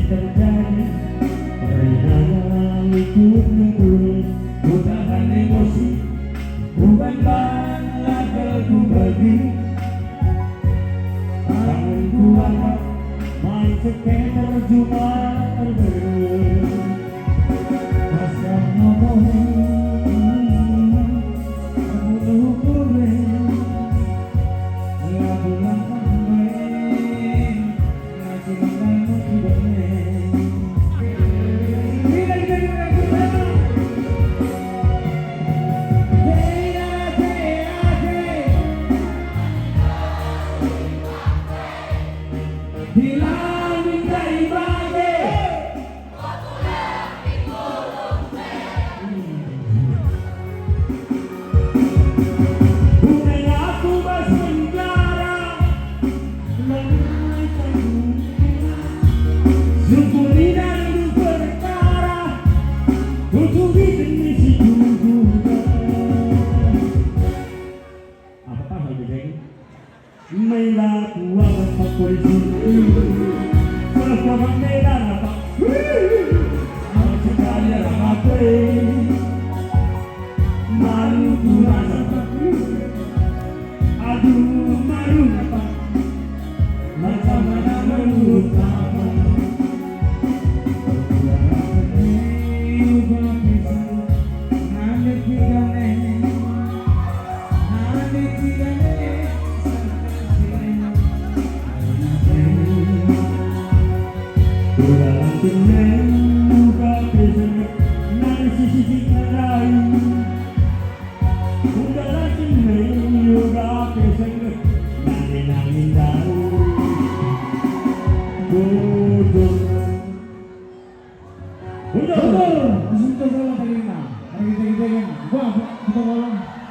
terjadi perihal ikut mengulis utahan emosi bukanlah lagu bagi tanganku angkat main seketer cuma terberus pasang ngomongin kamu lukurin lagu langkangin ngasih makanan kubanin Mela tua apa polisi Kalau mela apa sekali apa malu kurang apa aduh malu apa macam mana menurut apa Dalam tenang buka pesengat nang sisi lain dalam tenang buka pesengat nangin tahu bodoh bodoh bodoh disini salah tadi nak kita gua kita